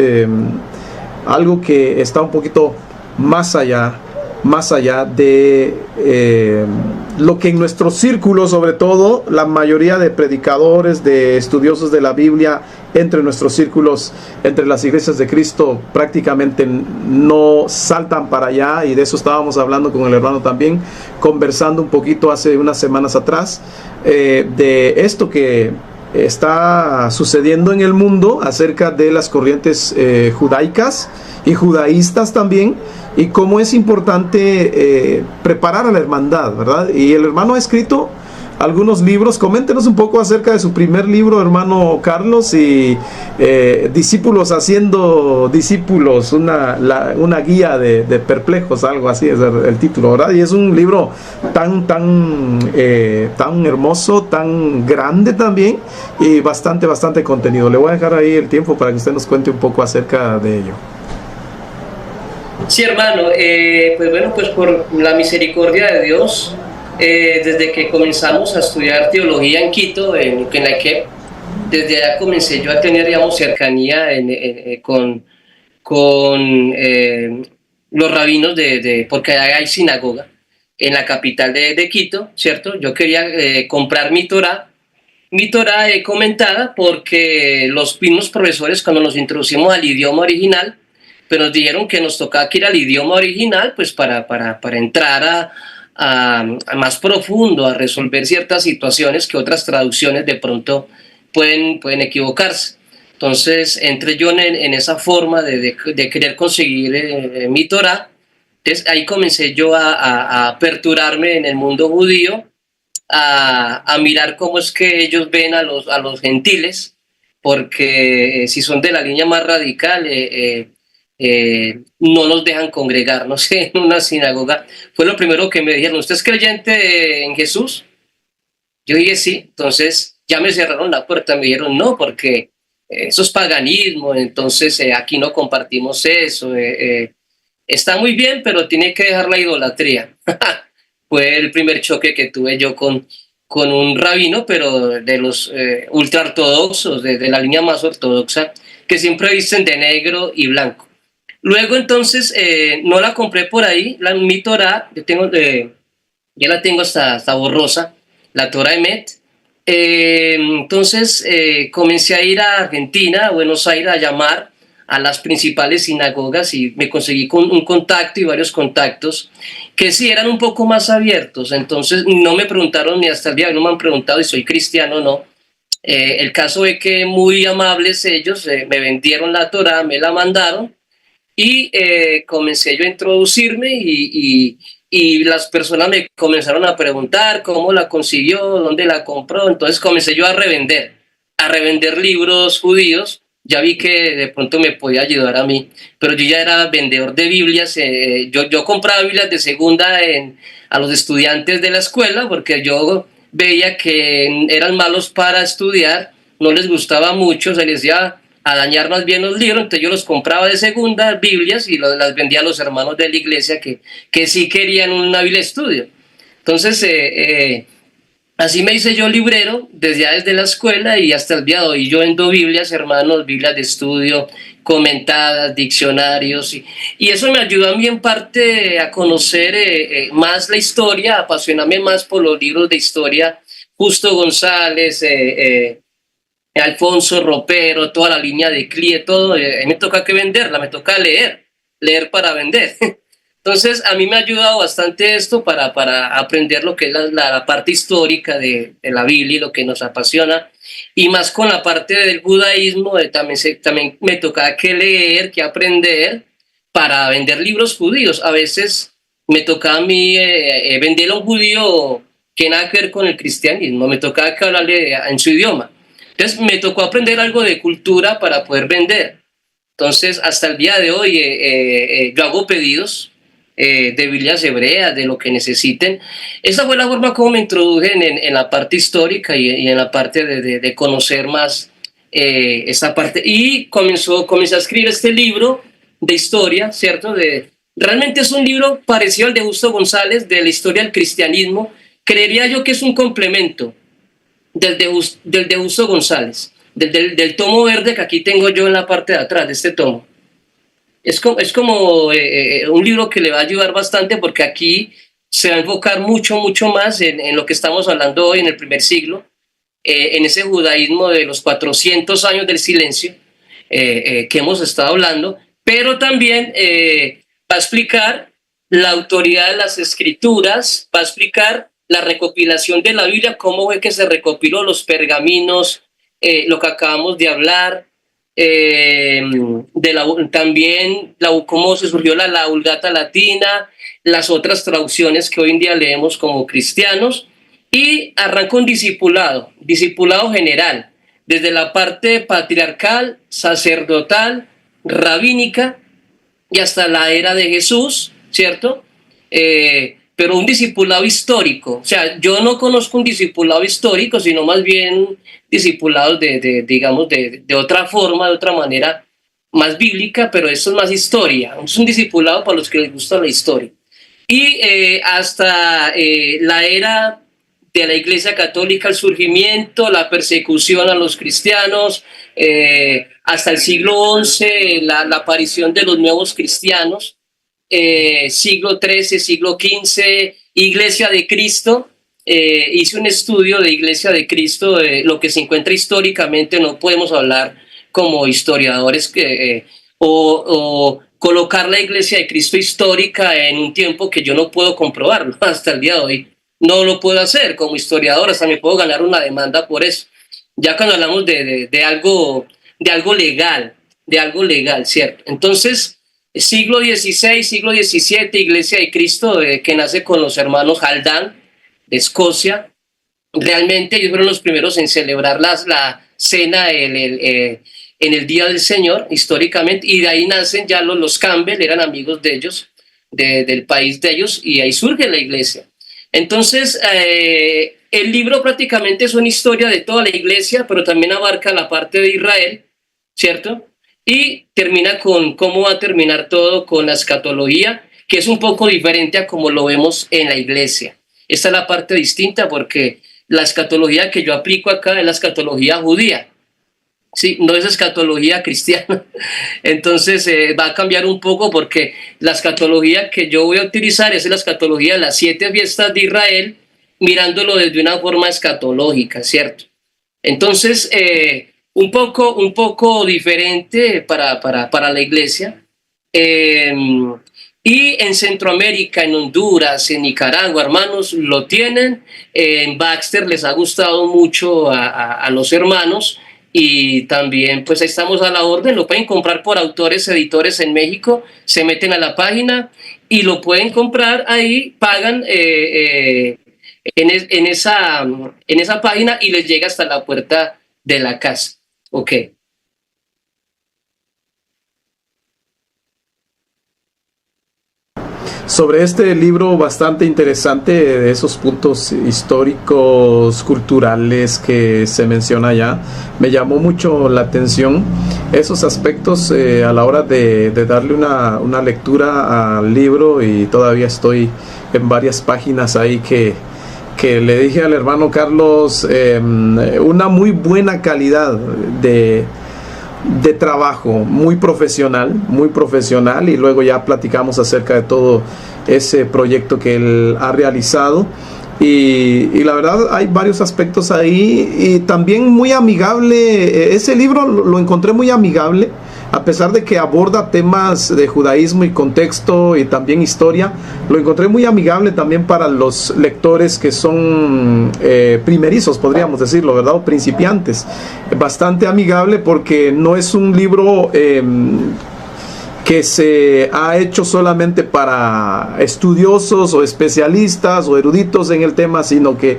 algo que está un poquito más allá de lo que en nuestro círculo, sobre todo, la mayoría de predicadores, de estudiosos de la Biblia, entre nuestros círculos, entre las iglesias de Cristo, prácticamente no saltan para allá. Y de eso estábamos hablando con el hermano también, conversando un poquito hace unas semanas atrás, de esto que está sucediendo en el mundo acerca de las corrientes judaicas y judaístas también, y cómo es importante preparar a la hermandad, ¿verdad? Y el hermano ha escrito algunos libros. Coméntenos un poco acerca de su primer libro, hermano Carlos, y discípulos haciendo discípulos, una guía de perplejos, algo así es el título, ¿verdad? Y es un libro tan hermoso, tan grande también, y bastante contenido. Le voy a dejar ahí el tiempo para que usted nos cuente un poco acerca de ello. Sí, hermano, pues bueno, pues por la misericordia de Dios, desde que comenzamos a estudiar teología en Quito, en la IKEP, desde allá comencé yo a tener, digamos, cercanía con los rabinos porque allá hay sinagoga en la capital de Quito, ¿cierto? Yo quería comprar mi Torá comentada, porque los mismos profesores, cuando nos introducimos al idioma original, pues nos dijeron que nos tocaba que ir al idioma original, pues para entrar a más profundo, a resolver ciertas situaciones que otras traducciones de pronto pueden equivocarse. Entonces entré yo en esa forma de querer conseguir mi Torá. Entonces ahí comencé yo a aperturarme en el mundo judío, a mirar cómo es que ellos ven a los gentiles, porque si son de la línea más radical, no nos dejan congregar, no sé, en una sinagoga. Fue lo primero que me dijeron: ¿usted es creyente en Jesús? Yo dije sí. Entonces ya me cerraron la puerta, me dijeron no, porque eso es paganismo, entonces aquí no compartimos eso, está muy bien, pero tiene que dejar la idolatría. Fue el primer choque que tuve yo con un rabino, pero de los ultraortodoxos, de la línea más ortodoxa, que siempre visten de negro y blanco. Luego entonces no la compré por ahí, mi Torá, ya la tengo hasta borrosa, la Torá Emet. Entonces comencé a ir a Argentina, a Buenos Aires, a llamar a las principales sinagogas, y me conseguí con un contacto y varios contactos que sí eran un poco más abiertos. Entonces no me preguntaron, ni hasta el día de hoy no me han preguntado si soy cristiano o no. El caso es que muy amables ellos, me vendieron la Torá, me la mandaron, y comencé yo a introducirme, y las personas me comenzaron a preguntar cómo la consiguió, dónde la compró. Entonces comencé yo a revender libros judíos, ya vi que de pronto me podía ayudar a mí, pero yo ya era vendedor de Biblias, yo compraba Biblias de segunda a los estudiantes de la escuela porque yo veía que eran malos para estudiar, no les gustaba mucho, se les iba a dañar más bien los libros, entonces yo los compraba de segunda, Biblias, y las vendía a los hermanos de la iglesia que sí querían una Biblia de estudio. Entonces, así me hice yo librero desde la escuela y hasta el día de hoy. Yo vendo Biblias, hermanos, Biblias de estudio, comentadas, diccionarios. Y eso me ayudó a mí en parte a conocer más la historia, a apasionarme más por los libros de historia. Justo González, Alfonso Ropero, toda la línea de CLIE, todo. Me toca que venderla, me toca leer para vender. Entonces, a mí me ha ayudado bastante esto para aprender lo que es la parte histórica de la Biblia y lo que nos apasiona. Y más con la parte del judaísmo, también me tocaba que leer, que aprender para vender libros judíos. A veces me tocaba a mí venderle a un judío que nada que ver con el cristianismo, me tocaba que hablarle en su idioma. Entonces, me tocó aprender algo de cultura para poder vender. Entonces, hasta el día de hoy, yo hago pedidos de Biblias hebreas, de lo que necesiten. Esa fue la forma como me introduje en la parte histórica y en la parte de conocer más esta parte. Y comencé a escribir este libro de historia, ¿cierto? Realmente es un libro parecido al de Justo González, de la historia del cristianismo. Creería yo que es un complemento del de Justo González, del tomo verde que aquí tengo yo en la parte de atrás de este tomo. Es como un libro que le va a ayudar bastante porque aquí se va a enfocar mucho más en lo que estamos hablando hoy en el primer siglo, en ese judaísmo de los 400 años del silencio que hemos estado hablando, pero también va a explicar la autoridad de las escrituras, va a explicar la recopilación de la Biblia, cómo fue que se recopiló los pergaminos, lo que acabamos de hablar, también cómo se surgió la Vulgata Latina, las otras traducciones que hoy en día leemos como cristianos, y arranca un discipulado general, desde la parte patriarcal, sacerdotal, rabínica, y hasta la era de Jesús, ¿cierto? Pero un discipulado histórico. O sea, yo no conozco un discipulado histórico, sino más bien discipulados digamos, de otra forma, de otra manera más bíblica, pero esto es más historia. Es un discipulado para los que les gusta la historia. Y hasta la era de la Iglesia Católica, el surgimiento, la persecución a los cristianos, hasta el siglo XI, la aparición de los nuevos cristianos, siglo XIII, siglo XV, Iglesia de Cristo. Hice un estudio de Iglesia de Cristo, lo que se encuentra históricamente, no podemos hablar como historiadores o colocar la Iglesia de Cristo histórica en un tiempo que yo no puedo comprobarlo hasta el día de hoy. No lo puedo hacer como historiador, hasta me puedo ganar una demanda por eso. Ya cuando hablamos de algo legal, ¿cierto? Entonces, siglo XVI, siglo XVII, Iglesia de Cristo, que nace con los hermanos Haldán de Escocia. Realmente ellos fueron los primeros en celebrar la cena en el Día del Señor, históricamente, y de ahí nacen ya los Campbell, eran amigos de ellos, del país de ellos, y ahí surge la iglesia. Entonces, el libro prácticamente es una historia de toda la iglesia, pero también abarca la parte de Israel, ¿cierto? Y termina con cómo va a terminar todo con la escatología, que es un poco diferente a como lo vemos en la iglesia. Esta es la parte distinta porque la escatología que yo aplico acá es la escatología judía. Sí, no es escatología cristiana. Entonces va a cambiar un poco porque la escatología que yo voy a utilizar es la escatología de las 7 fiestas de Israel, mirándolo desde una forma escatológica, ¿cierto? Entonces, un poco diferente para la iglesia. Y en Centroamérica, en Honduras, en Nicaragua, hermanos, lo tienen. En Baxter les ha gustado mucho a los hermanos. Y también pues ahí estamos a la orden, lo pueden comprar por autores, editores en México, se meten a la página y lo pueden comprar ahí, pagan en esa página y les llega hasta la puerta de la casa. Ok. sobre este libro bastante interesante, de esos puntos históricos, culturales que se menciona allá. Me llamó mucho la atención esos aspectos a la hora de darle una lectura al libro, y todavía estoy en varias páginas ahí que le dije al hermano Carlos, una muy buena calidad de trabajo, muy profesional, y luego ya platicamos acerca de todo ese proyecto que él ha realizado, y la verdad hay varios aspectos ahí, y también muy amigable. Ese libro lo encontré muy amigable, a pesar de que aborda temas de judaísmo y contexto y también historia. Lo encontré muy amigable también para los lectores que son primerizos, podríamos decirlo, ¿verdad? O principiantes. Bastante amigable, porque no es un libro que se ha hecho solamente para estudiosos o especialistas o eruditos en el tema, sino que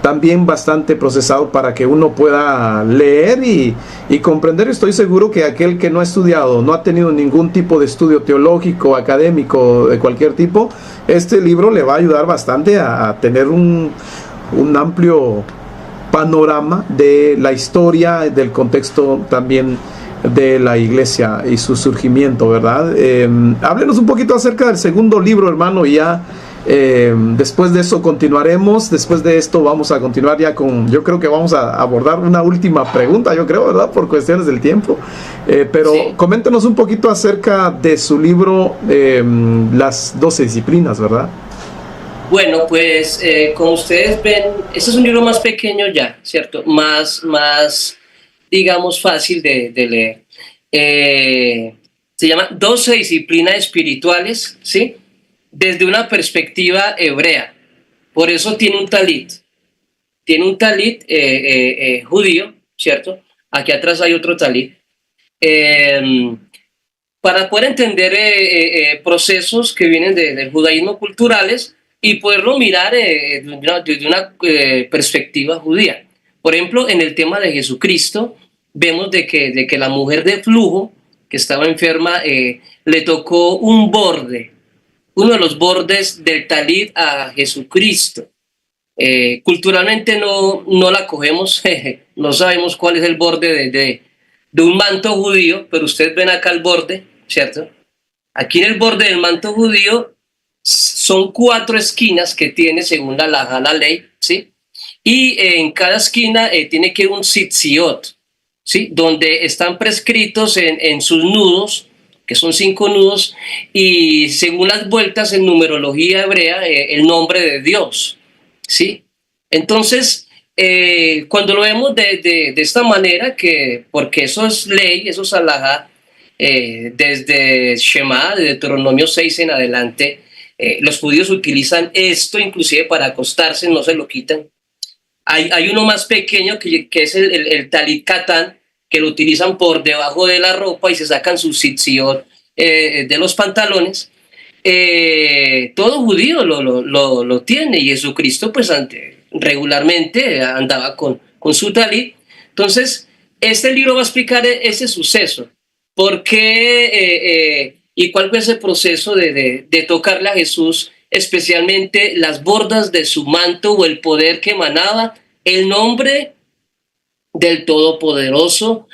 también bastante procesado para que uno pueda leer y comprender. Estoy seguro que aquel que no ha estudiado, no ha tenido ningún tipo de estudio teológico, académico, de cualquier tipo, este libro le va a ayudar bastante a tener un amplio panorama de la historia, del contexto también de la iglesia y su surgimiento, ¿verdad? Háblenos un poquito acerca del segundo libro, hermano, y ya después de eso continuaremos. Después de esto vamos a continuar ya con, yo creo que vamos a abordar una última pregunta, yo creo, ¿verdad? Por cuestiones del tiempo. Pero sí, coméntenos un poquito acerca de su libro, Las 12 disciplinas, ¿verdad? Bueno, pues como ustedes ven, este es un libro más pequeño ya, ¿cierto? Más digamos, fácil de leer. Se llama 12 disciplinas espirituales, ¿sí? Desde una perspectiva hebrea. Por eso tiene un talit. Tiene un talit judío, ¿cierto? Aquí atrás hay otro talit. Para poder entender procesos que vienen del judaísmo culturales y poderlo mirar desde una perspectiva judía. Por ejemplo, en el tema de Jesucristo, vemos de que la mujer de flujo, que estaba enferma, le tocó un borde, uno de los bordes del talit a Jesucristo. Culturalmente no la cogemos, no sabemos cuál es el borde de un manto judío, pero ustedes ven acá el borde, ¿cierto? Aquí en el borde del manto judío son 4 esquinas que tiene según la ley, ¿sí? Y en cada esquina tiene que ir un tzitziot, ¿sí? Donde están prescritos en sus nudos, que son 5 nudos, y según las vueltas en numerología hebrea, el nombre de Dios, ¿sí? Entonces, cuando lo vemos de esta manera, porque eso es ley, eso es halajá, desde Shema, de Deuteronomio 6 en adelante, los judíos utilizan esto inclusive para acostarse, no se lo quitan. Hay uno más pequeño que es el talit katán, que lo utilizan por debajo de la ropa y se sacan su tzitziot de los pantalones. Todo judío lo tiene, y Jesucristo pues regularmente andaba con su talit. Entonces, este libro va a explicar ese suceso, por qué y cuál fue ese proceso de tocarle a Jesús, especialmente las bordas de su manto o el poder que emanaba, el nombre del Todopoderoso,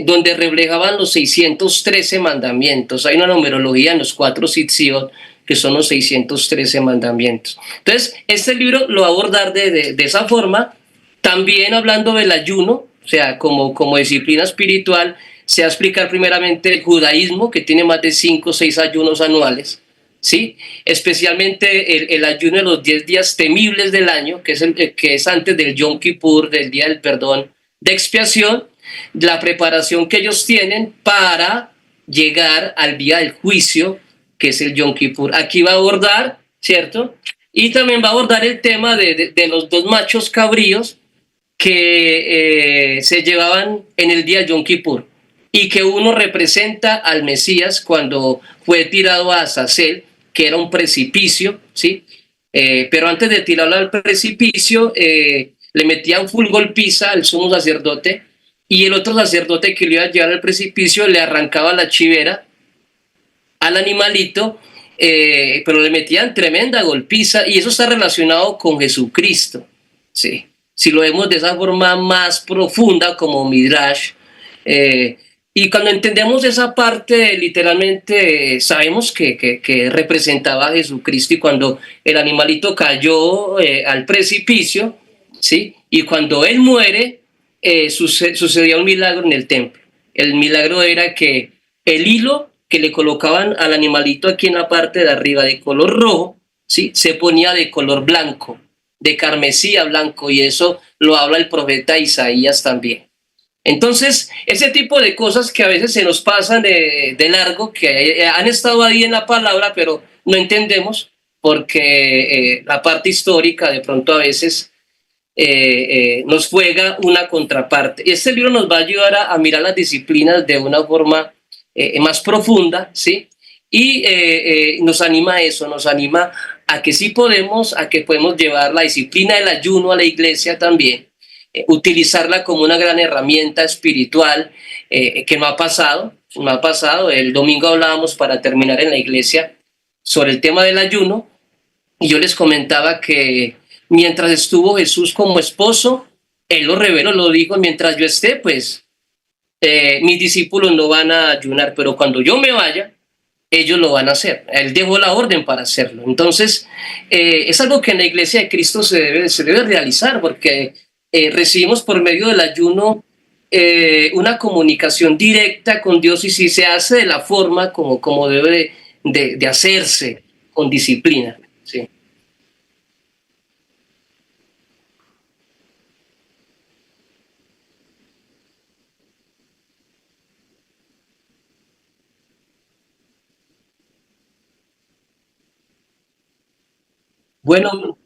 donde reflejaban los 613 mandamientos. Hay una numerología en los 4 tzitziot que son los 613 mandamientos. Entonces, este libro lo va a abordar de esa forma, también hablando del ayuno, o sea, como disciplina espiritual. Se va a explicar primeramente el judaísmo, que tiene más de 5 o 6 ayunos anuales, ¿sí? Especialmente el ayuno de los 10 días temibles del año, que es antes del Yom Kippur, del día del perdón de expiación, la preparación que ellos tienen para llegar al día del juicio, que es el Yom Kippur. Aquí va a abordar, ¿cierto? Y también va a abordar el tema de los 2 machos cabríos que se llevaban en el día Yom Kippur, y que uno representa al Mesías cuando fue tirado a Azazel, que era un precipicio, ¿sí? Pero antes de tirarlo al precipicio, le metían full golpiza al sumo sacerdote, y el otro sacerdote que le iba a llevar al precipicio le arrancaba la chivera al animalito, pero le metían tremenda golpiza y eso está relacionado con Jesucristo, ¿sí? Si lo vemos de esa forma más profunda como Midrash, y cuando entendemos esa parte, literalmente sabemos que representaba a Jesucristo y cuando el animalito cayó al precipicio, ¿sí? Y cuando él muere, sucedía un milagro en el templo. El milagro era que el hilo que le colocaban al animalito aquí en la parte de arriba de color rojo, ¿sí? Se ponía de color blanco, de carmesí a blanco, y eso lo habla el profeta Isaías también. Entonces, ese tipo de cosas que a veces se nos pasan de largo, que han estado ahí en la palabra, pero no entendemos, porque la parte histórica de pronto a veces nos juega una contraparte. Y este libro nos va a ayudar a mirar las disciplinas de una forma más profunda, ¿sí? Y nos anima a eso, nos anima a que sí podemos, a que podemos llevar la disciplina del ayuno a la iglesia también, utilizarla como una gran herramienta espiritual que no ha pasado. El domingo hablábamos para terminar en la iglesia sobre el tema del ayuno y yo les comentaba que mientras estuvo Jesús como esposo, él lo reveló, lo dijo, mientras yo esté, pues mis discípulos no van a ayunar, pero cuando yo me vaya, ellos lo van a hacer. Él dejó la orden para hacerlo. Entonces, es algo que en la iglesia de Cristo se debe realizar, porque recibimos por medio del ayuno una comunicación directa con Dios y si se hace de la forma como debe de hacerse, con disciplina. ¿Sí? Bueno,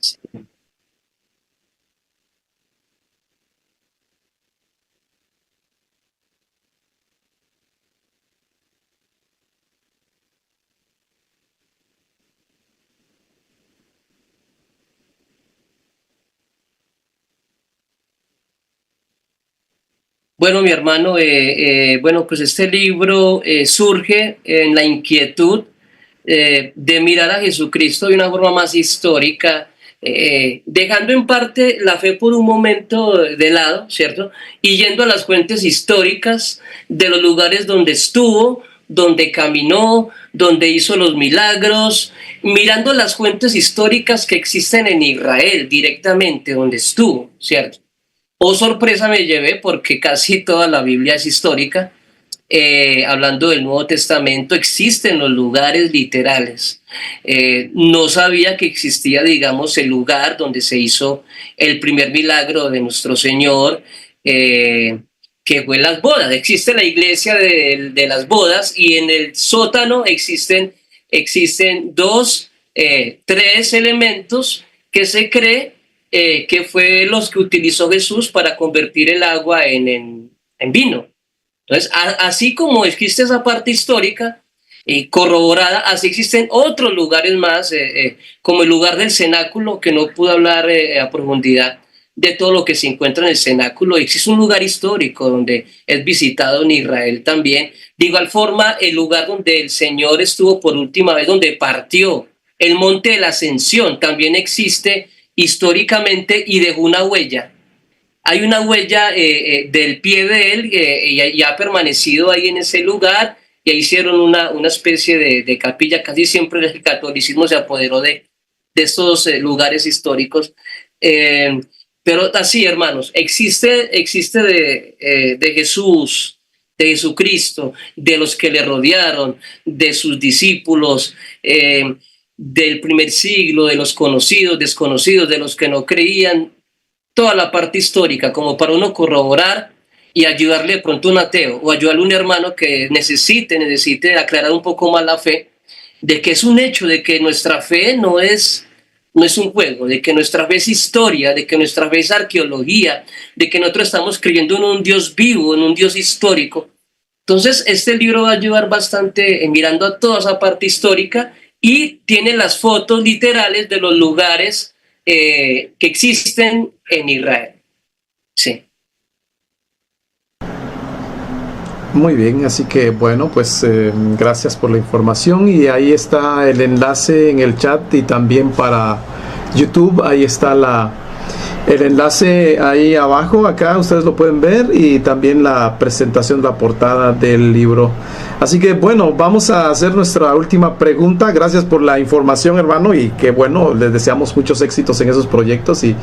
bueno, mi hermano, bueno, pues este libro surge en la inquietud de mirar a Jesucristo de una forma más histórica, dejando en parte la fe por un momento de lado, ¿cierto? Y yendo a las fuentes históricas de los lugares donde estuvo, donde caminó, donde hizo los milagros, mirando las fuentes históricas que existen en Israel directamente, donde estuvo, ¿cierto? Oh, sorpresa me llevé porque casi toda la Biblia es histórica. Hablando del Nuevo Testamento, existen los lugares literales. No sabía que existía, digamos, el lugar donde se hizo el primer milagro de nuestro Señor, que fue las bodas. Existe la iglesia de las bodas y en el sótano existen tres elementos que se cree que fue los que utilizó Jesús para convertir el agua en vino. Entonces, así como existe esa parte histórica corroborada, así existen otros lugares más, como el lugar del cenáculo, que no pude hablar a profundidad de todo lo que se encuentra en el cenáculo. Existe un lugar histórico donde es visitado en Israel también. De igual forma, el lugar donde el Señor estuvo por última vez, donde partió, el monte de la Ascensión, también existe históricamente y dejó una huella. Hay una huella del pie de él y ha permanecido ahí en ese lugar y ahí hicieron una especie de capilla. Casi siempre el catolicismo se apoderó de estos lugares históricos. Pero así, hermanos, existe de Jesús, de Jesucristo, de los que le rodearon, de sus discípulos, del primer siglo, de los conocidos, desconocidos, de los que no creían, toda la parte histórica como para uno corroborar y ayudarle de pronto a un ateo o ayudarle a un hermano que necesite aclarar un poco más la fe, de que es un hecho, de que nuestra fe no es un juego, de que nuestra fe es historia, de que nuestra fe es arqueología, de que nosotros estamos creyendo en un Dios vivo, en un Dios histórico. Entonces, este libro va a ayudar bastante mirando a toda esa parte histórica y tiene las fotos literales de los lugares que existen en Israel. Sí. Muy bien, así que bueno, pues gracias por la información y ahí está el enlace en el chat y también para YouTube, ahí está el enlace ahí abajo, acá ustedes lo pueden ver y también la presentación, la portada del libro. Así que bueno, vamos a hacer nuestra última pregunta. Gracias por la información, hermano, y que bueno, les deseamos muchos éxitos en esos proyectos y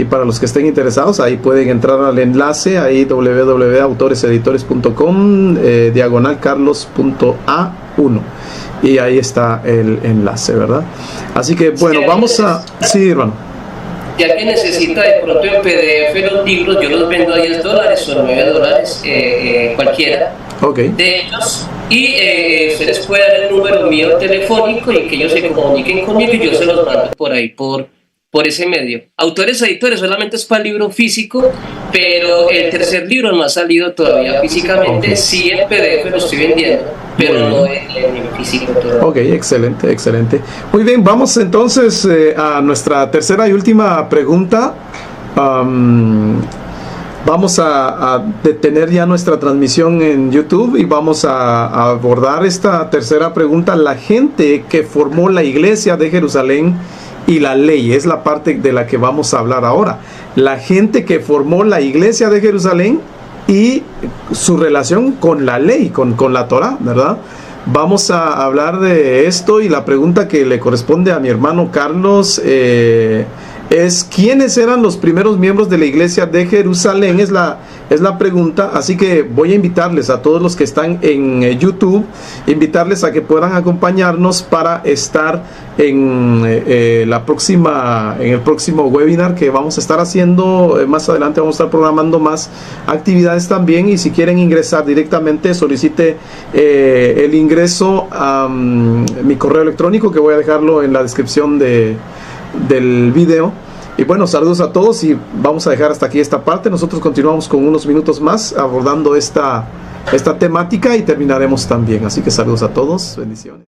para los que estén interesados, ahí pueden entrar al enlace, ahí www.autoreseditores.com /carlos.a1 y ahí está el enlace, ¿verdad? Así que bueno, vamos a... Sí, hermano. Ya que necesita de pronto en PDF los libros, yo los vendo a $10 o $9, cualquiera de ellos. Y ustedes pueden dar el número mío telefónico y que ellos se comuniquen conmigo y yo se los mando por ahí, por ese medio. Autores Editores solamente es para el libro físico, pero el tercer libro no ha salido todavía físicamente. Sí, en PDF lo estoy vendiendo, pero no en físico todavía. Ok, excelente, excelente. Muy bien, vamos entonces a nuestra tercera y última pregunta. Vamos a detener ya nuestra transmisión en YouTube y vamos a abordar esta tercera pregunta. La gente que formó la iglesia de Jerusalén y la ley, es la parte de la que vamos a hablar ahora. La gente que formó la iglesia de Jerusalén y su relación con la ley, con la Torá, ¿verdad? Vamos a hablar de esto y la pregunta que le corresponde a mi hermano Carlos es ¿quiénes eran los primeros miembros de la iglesia de Jerusalén? Es la pregunta, así que voy a invitarles a todos los que están en YouTube, invitarles a que puedan acompañarnos para estar en el próximo webinar que vamos a estar haciendo. Más adelante vamos a estar programando más actividades también, y si quieren ingresar directamente, solicite el ingreso a mi correo electrónico, que voy a dejarlo en la descripción del video. Y bueno, saludos a todos y vamos a dejar hasta aquí esta parte. Nosotros continuamos con unos minutos más abordando esta temática y terminaremos también. Así que saludos a todos, bendiciones.